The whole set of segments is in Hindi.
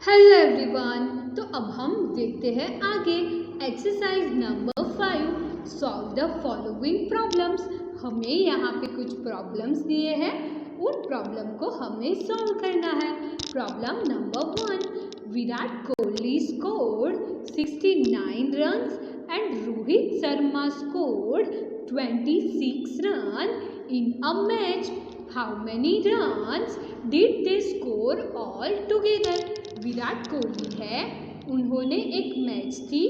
Hello everyone. तो अब हम देखते हैं आगे exercise number 5 solve the following problems. हमें यहाँ पे कुछ प्रॉब्लम्स दिए हैं, उन प्रॉब्लम को हमें सॉल्व करना है। Problem number 1, Virat Kohli scored 69 runs and Rohit Sharma scored 26 run in a match. How many runs did they score all together? Virat Kohli है, उन्होंने एक मैच थी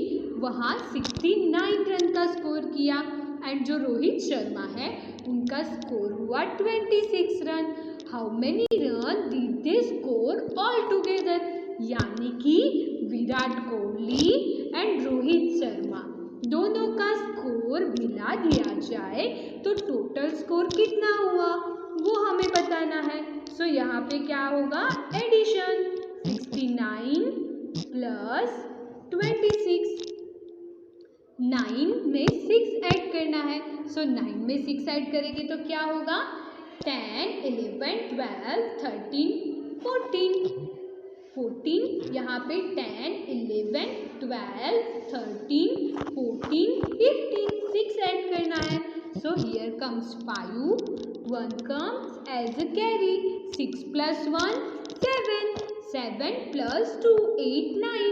वहाँ 69 रन का स्कोर किया एंड जो रोहित शर्मा है उनका स्कोर हुआ 26 run. How many run did they score all together? यानी कि विराट कोहली एंड रोहित शर्मा दोनों का स्कोर मिला दिया जाए तो टोटल स्कोर कितना हुआ वो हमें बताना है। सो यहाँ पे क्या होगा? Addition 69 plus 26। 9 में 6 ऐड करना है। सो 9 में 6 ऐड करेंगे तो क्या होगा? 10, 11, 12, 13, 14। 14 यहाँ पे 10, 11, 12, 13, 14, 15 6 ऐड करना है। So here comes 5, 1 comes as a carry, 6 plus 1 7, 7 plus 2 8 9.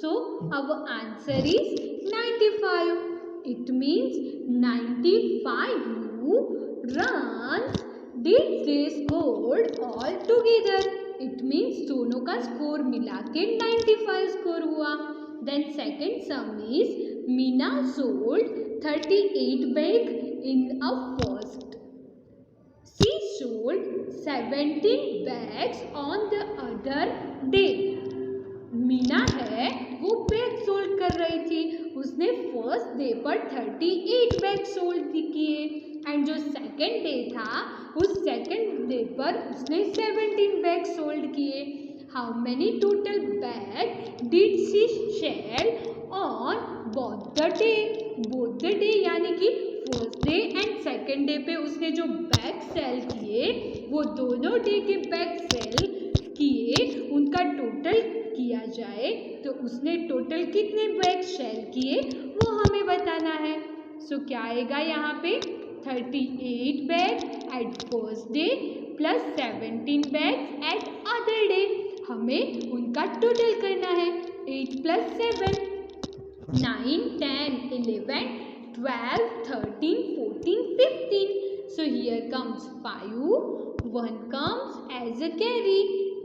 So our answer is 95. It means 95 runs did they scored all together. It means दोनों का स्कोर मिला के 95 स्कोर हुआ। Then second sum is Meena sold 38 bag in a first. She sold 17 bags on the other day. Meena है वो बैग सोल्ड कर रही थी, उसने फर्स्ट डे पर 38 बैग सोल्ड किए एंड जो सेकंड डे था उस सेकंड डे पर उसने 17 बैग सोल्ड किए। How many total bag did she sell on both the day? Both the day यानी कि first day and second day पे उसने जो बैग सेल किए वो दोनों डे के बैग सेल किए उनका टोटल किया जाए तो उसने टोटल कितने बैग सेल किए वो हमें बताना है। सो क्या आएगा यहाँ पे? 38 bag at first debt plus 17 bag eight other day. हमें उनका टोटल करना है। 8 plus 7 9, 10, 11, 12, 13, 14, 15. So here comes 5, 1 comes as a carry,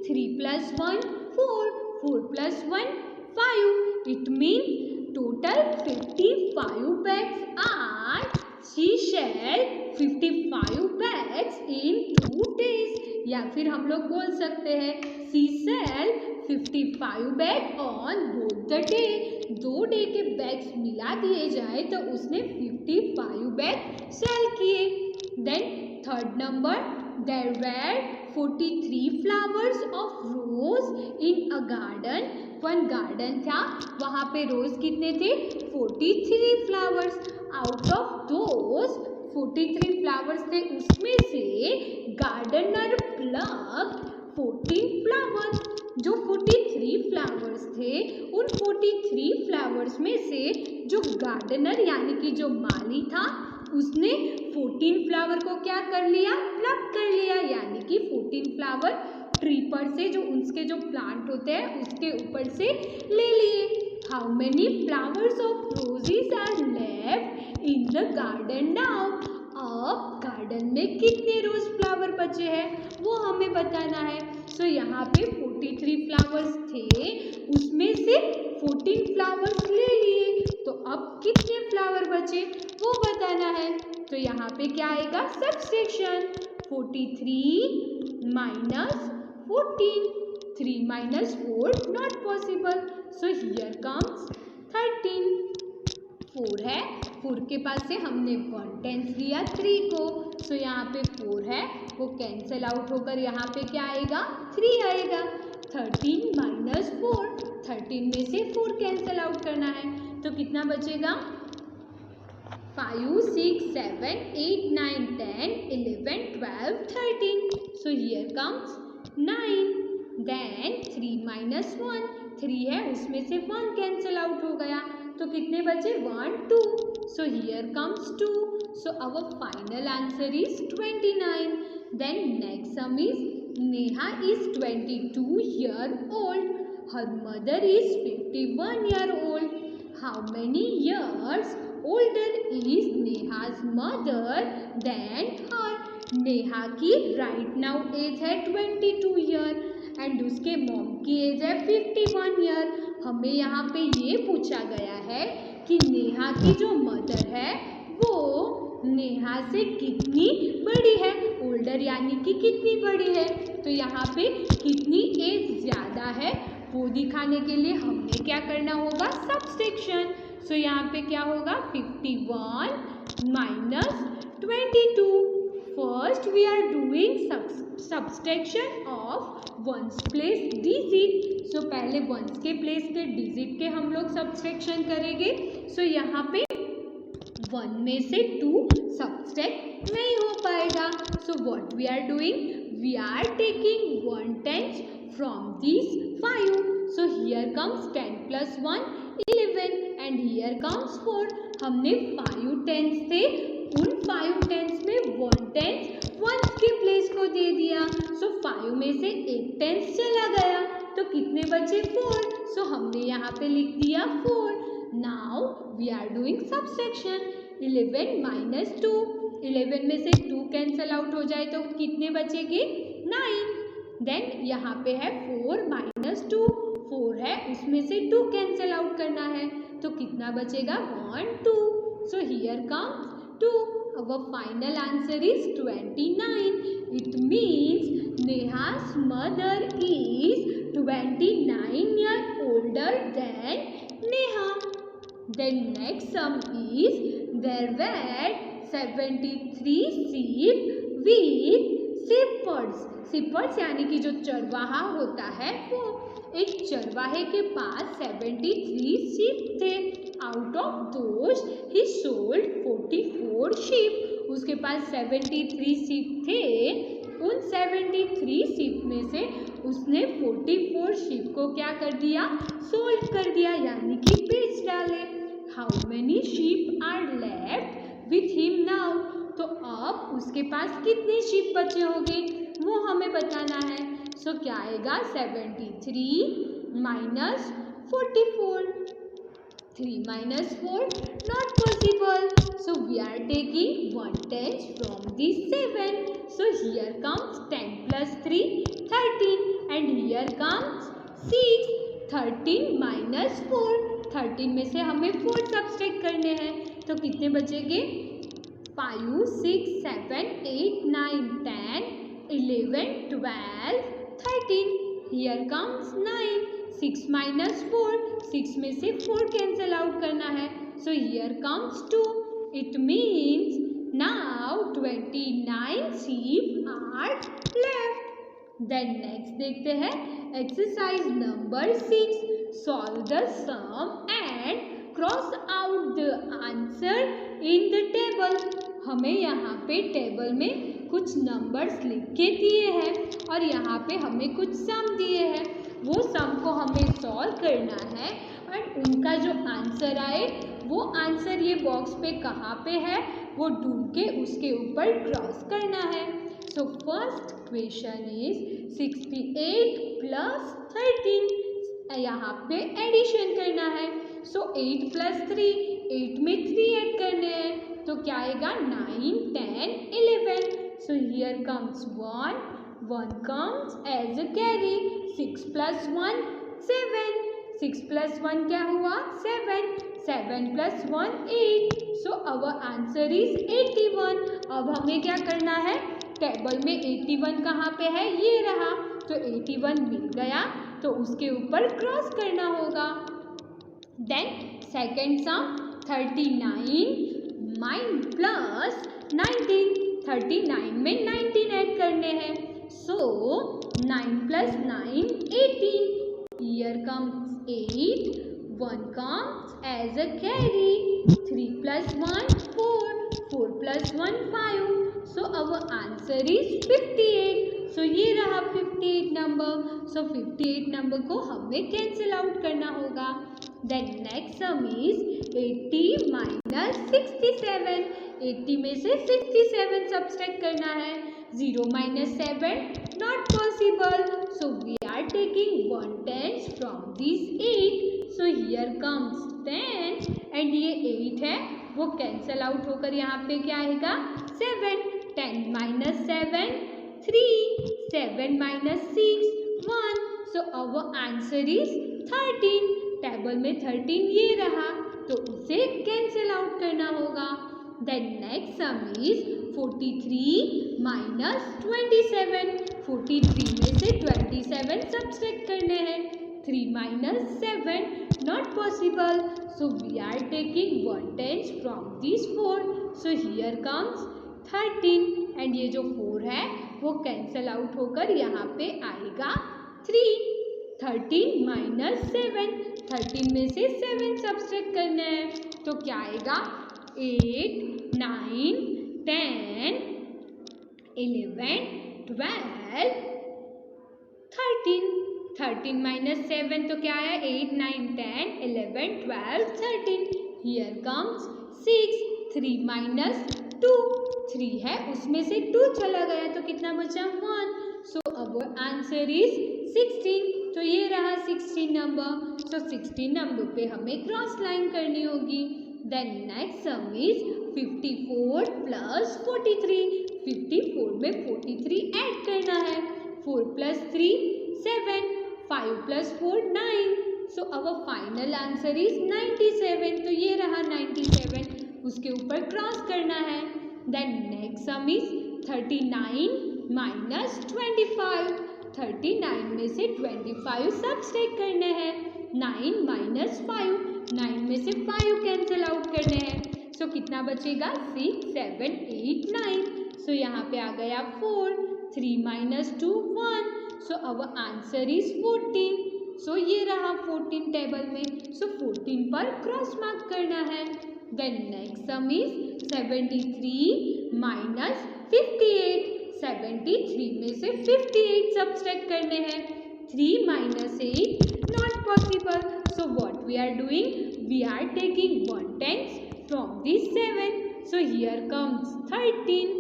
3 plus 1 4, 4 plus 1 5. It means total 55 bags and she sold 55 bags in 2 days. या फिर हम लोग बोल सकते हैं she sold 55 bag on both the day. 2 day के बैग्स मिला दिए जाए तो उसने 55 बैग सेल किए। Then third number, there were 43 flowers of rose in a garden. One garden था, वहाँ पे रोज कितने थे? 43 flowers. Out of those 43 flowers थे, उसमें से गार्डनर प्लक्ड 14 फ्लावर्स। जो 43 फ्लावर्स थे उन 43 फ्लावर्स में से जो गार्डनर यानी कि जो माली था उसने 14 फ्लावर को क्या कर लिया? प्लक कर लिया, यानी कि 14 फ्लावर ट्री पर से जो उसके जो प्लांट होते हैं उसके ऊपर से ले लिए। How many flowers of roses are left in the garden now? अब गार्डन में कितने रोज फ्लावर बचे हैं वो हमें बताना है। सो यहाँ पे 43 फ्लावर्स थे, उसमें से 14 फ्लावर्स ले लिए तो अब कितने फ्लावर बचे वो बताना है। तो यहाँ पे क्या आएगा? Subtraction 43 minus 14, 3 minus 4 not possible. So here comes 13. 4 है, 4 के पास से हमने 1 टेंस लिया 3 को, तो यहाँ पे 4 है वो कैंसल आउट होकर यहाँ पे क्या आएगा? 3 आएगा। 13 माइनस 4, 13 में से 4 कैंसल आउट करना है तो कितना बचेगा? 5, 6, 7, 8, 9, 10, 11, 12, 13. So here comes 9. Then 3 minus 1, 3 है उसमें से 1 कैंसिल आउट हो गया, तो कितने बचे 1 2, so here comes 2, so our final answer is 29. Then next sum is Neha is 22 year old. Her mother is 51 year old. How many years older is Neha's mother than her? Neha की राइट नाउ एज है 22 ईयर एंड उसके मॉम की एज है 51 ईयर. हमें यहाँ पे ये पूछा गया है कि नेहा की जो मदर है वो नेहा से कितनी बड़ी है, ओल्डर यानी कि कितनी बड़ी है. तो यहाँ पे कितनी एज ज़्यादा है वो दिखाने के लिए हमने क्या करना होगा, सब्सट्रैक्शन. सो यहाँ पे क्या होगा 51 minus 22. First we are doing subtraction of ones place digit. So पहले वंस के प्लेस के डिजिट के हम लोग सब्सट्रैक्शन करेंगे. सो यहाँ पे 1 में से 2 सब्सट्रैक्ट नहीं हो पाएगा. So what we are doing, we are taking 1/10 from this 5. So here comes 10 plus 1 11 and here comes 4. हमने 5 टेंस थे, उन 5 टेंस में 1/10 वंस के प्लेस को दे दिया. सो 5 में से 1 टेंस चला गया, तो कितने बचे 4. सो हमने यहाँ पे लिख दिया 4. Now we are doing subtraction. 11 minus 2, 11 में से 2 कैंसल आउट हो जाए तो कितने बचेंगे 9. देन यहाँ पे है 4 माइनस 2, 4 है उसमें से 2 कैंसल आउट करना है, तो कितना बचेगा 1 2. So here comes 2. Our final answer is 29. It means Neha's mother is 29 years older than Neha. Then next sum is there were 73 sheep with shepherds. shepherds यानी कि जो चरवाहा होता है वो, एक चरवाहे के पास 73 sheep थे. Out of those he sold 44 sheep. उसके पास 73 sheep थे, उन 73 sheep में से उसने 44 sheep को क्या कर दिया, सोल्ड कर दिया यानी कि बेच डाले. How many sheep are left with him now. तो अब उसके पास कितने sheep बचे होंगे वो हमें बताना है. सो क्या आएगा 73 minus 44. 3 minus 4 not possible. So we are taking 1/10 from this 7. So here comes 10 plus 3 13 and here comes 6. 13 minus 4, 13 में से हमें 4 सब्सट्रैक्ट करने हैं, तो कितने बचेंगे 5 6 7 8 9 10 11 12 13. Here comes 9. 6 minus 4, 6 में से 4 कैंसल आउट करना है. So here comes 2. It means now 29 sheep are left. Then next देखते हैं exercise number 6. Solve the sum and cross out the answer in the table. हमें यहाँ पे टेबल में कुछ नंबर्स लिख के दिए हैं और यहाँ पे हमें कुछ सम दिए हैं. वो सम को हमें सॉल्व करना है और उनका जो आंसर आए वो आंसर ये बॉक्स पे कहाँ पे है वो ढूंढ के उसके ऊपर क्रॉस करना है. So first question is 68 plus 13. यहाँ पे एडिशन करना है. सो 8 प्लस 3, 8 में 3 ऐड करने हैं, तो क्या आएगा 9 10 11. सो here comes 1 comes as a carry. 6 plus 1 7. 6 plus 1 क्या हुआ 7. 7 plus 1 8. So our answer is 81. अब हमें क्या करना है, टेबल में 81 कहाँ पे है, ये रहा, तो 81 मिल गया तो उसके ऊपर क्रॉस करना होगा. Then second sum 39 9 plus 19. 39 में 19 ऐड करने हैं. So 9 plus 9 18. Here comes 8. 1 comes as a carry. 3 plus 1 4. 4 plus 1 5. So our answer is 58. सो ये रहा 58 नंबर। सो 58 नंबर को हमें कैंसिल आउट करना होगा। Then next sum is 80 minus 67। 80 में से 67 सब्सट्रैक्ट करना है। 0 minus 7 not possible, so we are taking 1/10 from this 8। So here comes 10 and ये 8 है वो कैंसल आउट होकर यहाँ पे क्या आएगा 7। 10 minus 7 3, 7 minus 6 1। So our answer is 13। Table में 13 ये रहा तो उसे कैंसिल आउट करना होगा। Then next sum is 43 minus 27। 43 में से 27 सब्सट्रैक्ट करने हैं। 3 minus 7 not possible, so we are taking 1/10 from these 4. so here comes 13 and ये जो 4 है वो कैंसल आउट होकर यहाँ पे आएगा 3। 13 माइनस 7, 13 में से 7 सब्सट्रैक्ट करना है तो क्या आएगा 8 9 10 11 12 13। 13 माइनस 7 तो क्या है 8 9 10 11 12 13। Here comes 6। 3 माइनस 2, 3 है उसमें से 2 चला गया तो कितना बचा 1। सो अवर आंसर इज 16। तो ये रहा 16 नंबर। सो 16 नंबर पे हमें क्रॉस लाइन करनी होगी। Then next sum is 54 plus 43। 54 में 43 ऐड करना है। 4 plus 3 7, 5 plus 4 9। So our final answer is 97। तो ये रहा 97, उसके ऊपर क्रॉस करना है। Then next sum is 39 minus 25। 39 में से 25 सब्सट्रैक्ट करने हैं। 9 माइनस 5, 9 में से 5 कैंसिल आउट करने हैं। सो कितना बचेगा 6 7 8 9। सो यहाँ पे आ गया 4। 3 minus 2 1। So our answer is 14। सो ये रहा 14 टेबल में। सो 14 पर क्रॉस मार्क करना है। Then next sum is 73 minus 58। 73 में से 58 सब्सट्रैक्ट करने हैं। 3 minus 8 not possible, so what we are doing we are taking 1/10 from this 7। So here comes 13।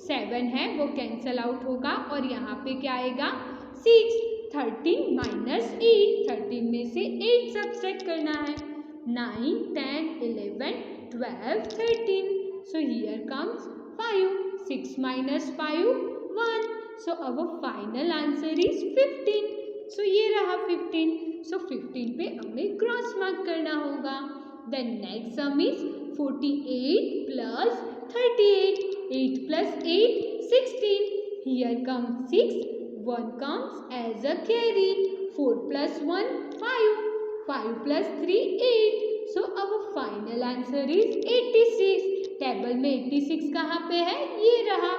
7 है वो कैंसल आउट होगा और यहाँ पे क्या आएगा 6। 13 माइनस 8, 13 में से 8 सब्सट्रैक्ट करना है। 9 10 11 12 13। सो here comes 5। 6 minus 5 1। So our final answer is 15। सो ये रहा 15। सो 15 पे हमें क्रॉस मार्क करना होगा। Then next sum is 48 plus 38। 8 plus 8 16. Here comes 6. 1 comes as a carry. 4 plus 1 5. 5 plus 3 8. So our final answer is 86. Table में 86 कहाँ पे है ये रहा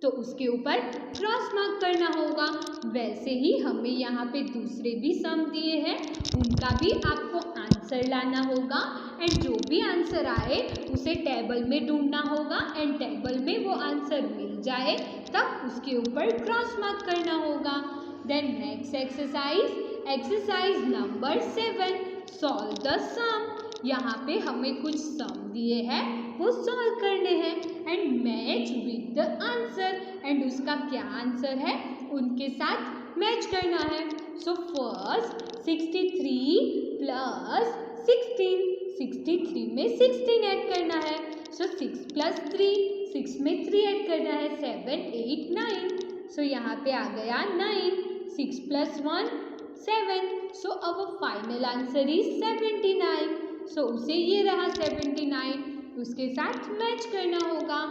तो उसके ऊपर क्रॉस मार्क करना होगा। वैसे ही हमें यहाँ पे दूसरे भी सम दिए हैं उनका भी आपको आंसर लाना होगा एंड जो भी आंसर आए उसे टेबल में ढूंढना होगा एंड टेबल में वो आंसर मिल जाए तब उसके ऊपर क्रॉस मार्क करना होगा। Then next exercise number 7 solve the sum. यहाँ पे हमें कुछ सम दिए हैं वो सॉल्व करने हैं and match with the answer and उसका क्या आंसर है उनके साथ मैच करना है। So first 63 plus 16। 63 में 16 ऐड करना है। सो 6 प्लस 3, 6 में 3 ऐड करना है 7 8 9। सो यहाँ पे आ गया 9। 6 plus 1 7। So our final answer is 79। सो उसे ये रहा 79 उसके साथ मैच करना होगा।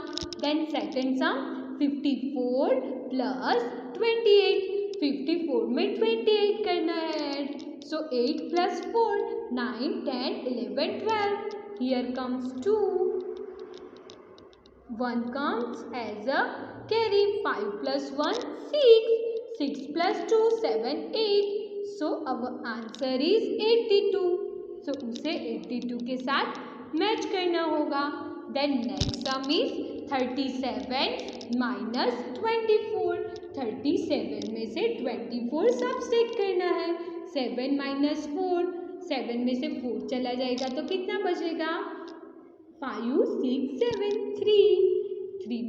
Then second sum 54 plus 28। 54 में 28 करना है add. So 8 plus 4 9 10 11 12। Here comes 2। 1 comes as a carry। 5 plus 1 6। 6 plus 2 7 8। So our answer is 82। So उसे 82 के साथ मैच करना होगा। Then next sum is 37 minus 24। 37 में से 24 सब्ट्रैक्ट करना है। 7 माइनस 4, 7 में से 4 चला जाएगा तो कितना बचेगा? 5, 6, 7, 3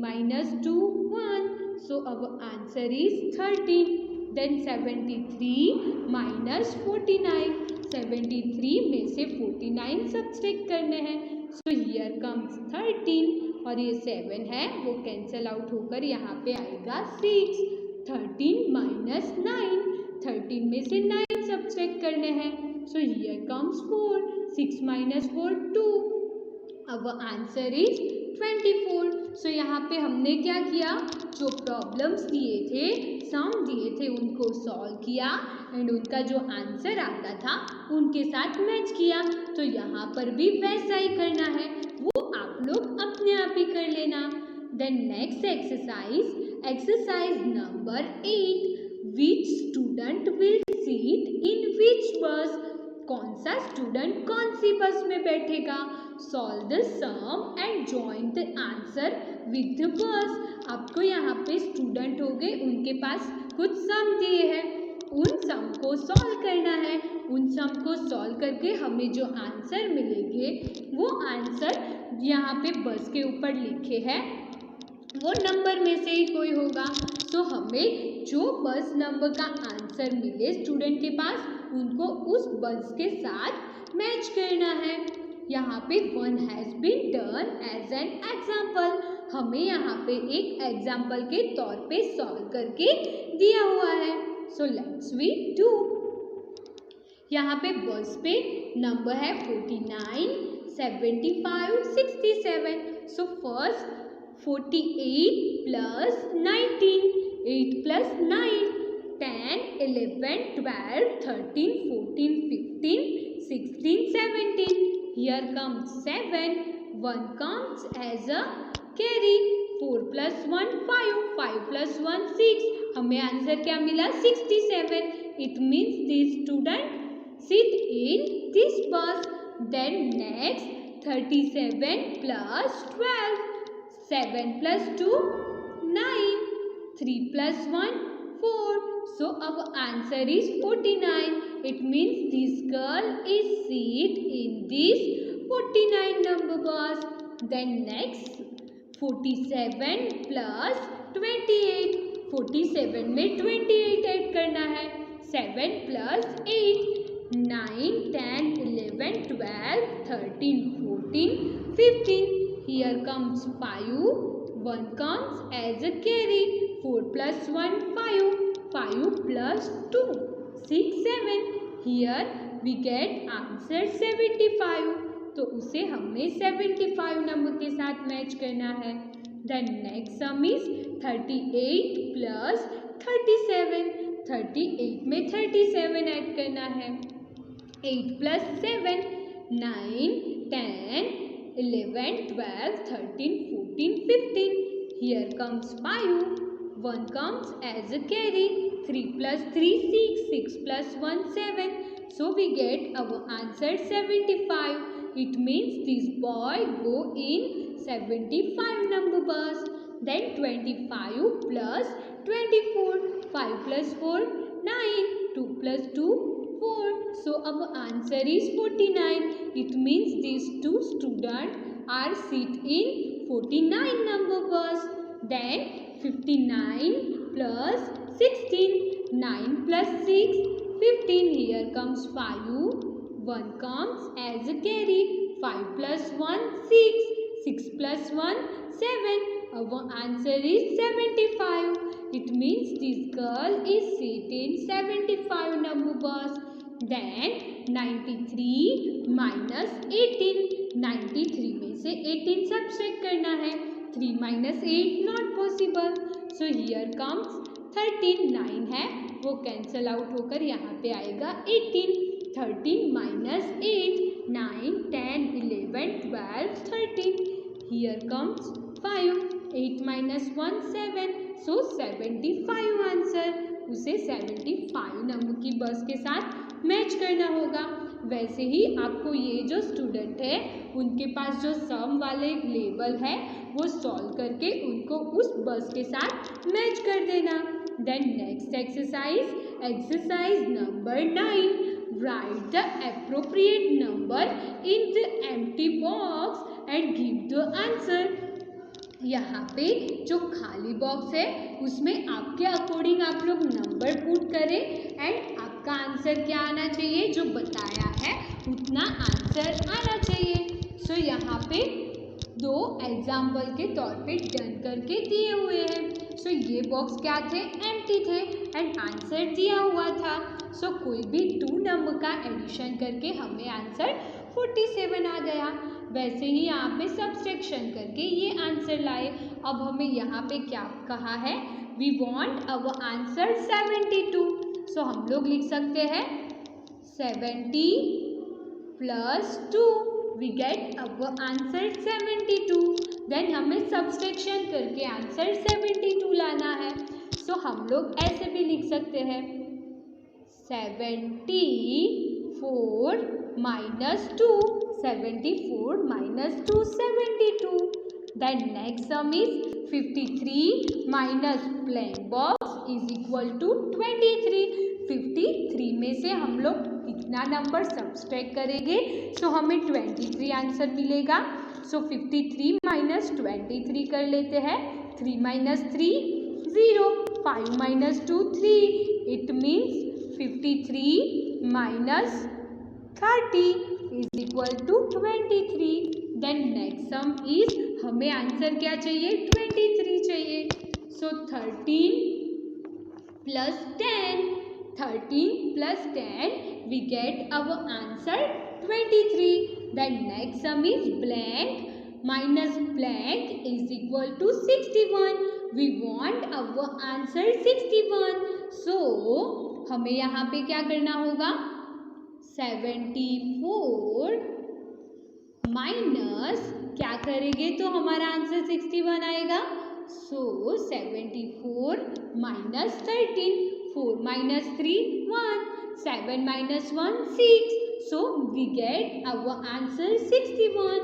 minus 2, 1. So our answer is 13. Then 73 minus 49. 73 में से 49 सब्ट्रैक्ट करने हैं। So here comes 13 और ये 7 है वो कैंसल आउट होकर यहाँ पे आएगा 6. 13 minus 9. 13 में से 9 सब्ट्रैक्ट करने हैं। So here comes 4. 6 minus 4, 2. Our answer is 24. So यहाँ पे हमने क्या किया? जो प्रॉब्लम्स दिए थे, सम दिए थे, उनको सॉल्व किया एंड उनका जो आंसर आता था उनके साथ मैच किया। तो यहाँ पर भी वैसा ही करना है, वो आप लोग अपने आप ही कर लेना। Then next exercise number 8, which student will sit in which bus? कौन सा स्टूडेंट कौन सी बस में बैठेगा? Solve the sum and join the answer with the bus. आपको यहाँ पे स्टूडेंट हो गए, उनके पास कुछ सम दिए हैं, उन सम को सॉल्व करना है। उन सम को सॉल्व करके हमें जो आंसर मिलेंगे वो आंसर यहाँ पे बस के ऊपर लिखे हैं, वो नंबर में से ही कोई होगा। तो हमें जो बस नंबर का आंसर मिले स्टूडेंट के पास, उनको उस बस के साथ मैच करना है। यहाँ पे one has been done as an example, हमें यहाँ पे एक एग्जाम्पल के तौर पे सॉल्व करके दिया हुआ है। So let's we do. यहाँ पे बस पे नंबर है 49, 75, 67। So first 48 plus 19, 8 plus 9, 10, 11, 12, 13, 14, 15, 16, 17. Here comes 7. 1 comes as a carry. 4 plus 1, 5. 5 plus 1, 6. हमें आंसर क्या मिला? 67. It means this student sit in this bus. Then next 37 plus 12. 7 plus 2, 9. 3 plus 1, 4. So our answer is 49. It means this girl is seated in this 49 number bus. Then next 47 plus 28. 47 में 28 ऐड करना है। 7 plus 8, 9, 10, 11, 12, 13, 14, 15. Here comes 5. 1 comes as a carry. 4 plus 1, 5. 5 plus 2, 6, 7. Here we get answer 75. तो उसे हमने 75 नंबर के साथ मैच करना है। Then next sum is 38 plus 37. 38 में 37 ऐड करना है। 8 plus 7, 9, 10, 11, 12, 13, 14, 15. Here comes 5. 1 comes as a carry. 3 plus 3, 6. 6 plus 1, 7. So we get our answer 75. It means this boy go in 75 number bus. Then 25 plus 24. 5 plus 4, 9. 2 plus 2, 4. So our answer is 49. It means these two students are sit in 49 number bus. Then 59 plus 16. 9 plus 6, 15. Here comes 5. 1 comes as a carry. 5 plus 1, 6. 6 plus 1, 7. Our answer is 75. It means this girl is seated in 75 number bus. Then 93 minus 18. 93 में से 18 सब्ट्रैक्ट करना है। 3 minus 8 not possible. So here comes 13. 9 है वो कैंसल आउट होकर यहाँ पे आएगा 18. 13 minus 8, 9, 10, 11, 12, 13. Here comes 5. 8 minus 1, 7. So 75 answer. उसे 75 नंबर की बस के साथ मैच करना होगा। वैसे ही आपको ये जो स्टूडेंट है उनके पास जो सम वाले लेबल है वो सॉल्व करके उनको उस बस के साथ मैच कर देना। Then next exercise number 9, write the appropriate number in the empty box and give the answer. यहाँ पे जो खाली बॉक्स है उसमें आपके अकॉर्डिंग आप लोग नंबर पुट करें एंड आपका आंसर क्या आना चाहिए, जो बताया है उतना आंसर आना चाहिए। सो यहाँ पे 2 एग्जाम्पल के तौर पे डन करके दिए हुए हैं। सो ये बॉक्स क्या थे, एम्प्टी थे एंड आंसर दिया हुआ था। सो कोई भी 2 नंबर का एडिशन करके हमें आंसर 47 आ गया। वैसे ही यहाँ पे सब्सट्रैक्शन करके ये आंसर लाए। अब हमें यहाँ पे क्या कहा है, वी वांट अवर आंसर 72। सो हम लोग लिख सकते हैं 70 + 2 वी गेट अवर आंसर 72। देन हमें सब्सट्रैक्शन करके आंसर 72 लाना है। सो हम लोग ऐसे भी लिख सकते हैं 74 - 2 74 - 2 72। Then next sum is 53 minus blank box is equal to 23। 53 में से हम लोग कितना नंबर सब्सट्रैक्ट करेंगे, सो हमें 23 आंसर मिलेगा। सो 53 - 23 कर लेते हैं। 3 - 3 0, 5 - 2 3, it means 53 - 30 is equal to 23। Then next sum is, हमें आंसर क्या चाहिए, 23 चाहिए। सो 13 + 10 + 10 we get our answer 23। Then next sum is blank minus blank is equal to 61। we want our answer 61। so हमें यहाँ पे क्या करना होगा, 74 माइनस क्या करेंगे तो हमारा आंसर 61 आएगा। सो 74 - 13, 4 - 3 1, 7 - 1 6। So we get our answer 61।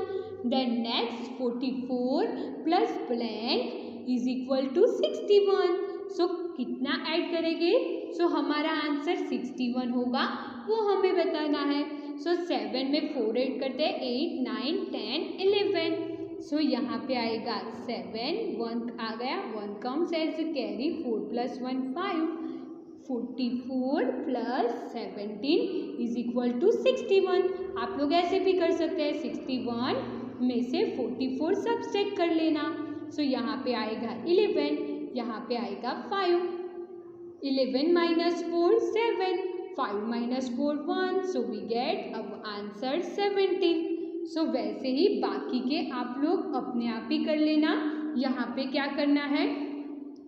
Then next 44 plus blank is equal to 61। So कितना ऐड करेंगे, सो हमारा आंसर 61 होगा, वो हमें बताना है। सो 7 में 4 ऐड करते हैं, 8 9 10 11। सो यहाँ पे आएगा 7, 1 आ गया, 1 comes as carry, 4 + 1 5, 44 + 17 is equal to 61। आप लोग ऐसे भी कर सकते हैं, 61 में से 44 सब्सट्रैक्ट कर लेना। सो यहाँ पे आएगा 11, यहाँ पे आएगा 5, 11 - 4 7, 5 - 4 1। सो वी गेट अब आंसर 17। सो वैसे ही बाकी के आप लोग अपने आप ही कर लेना। यहाँ पे क्या करना है,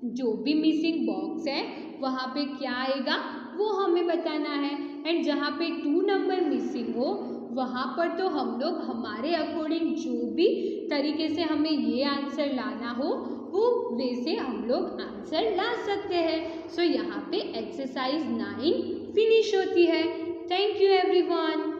जो भी मिसिंग बॉक्स है वहाँ पे क्या आएगा वो हमें बताना है एंड जहाँ पे 2 नंबर मिसिंग हो वहाँ पर तो हम लोग हमारे अकॉर्डिंग जो भी तरीके से हमें ये आंसर लाना हो वो वैसे हम लोग आंसर ला सकते हैं। सो यहाँ पे एक्सरसाइज 9 फिनिश होती है। Thank you everyone.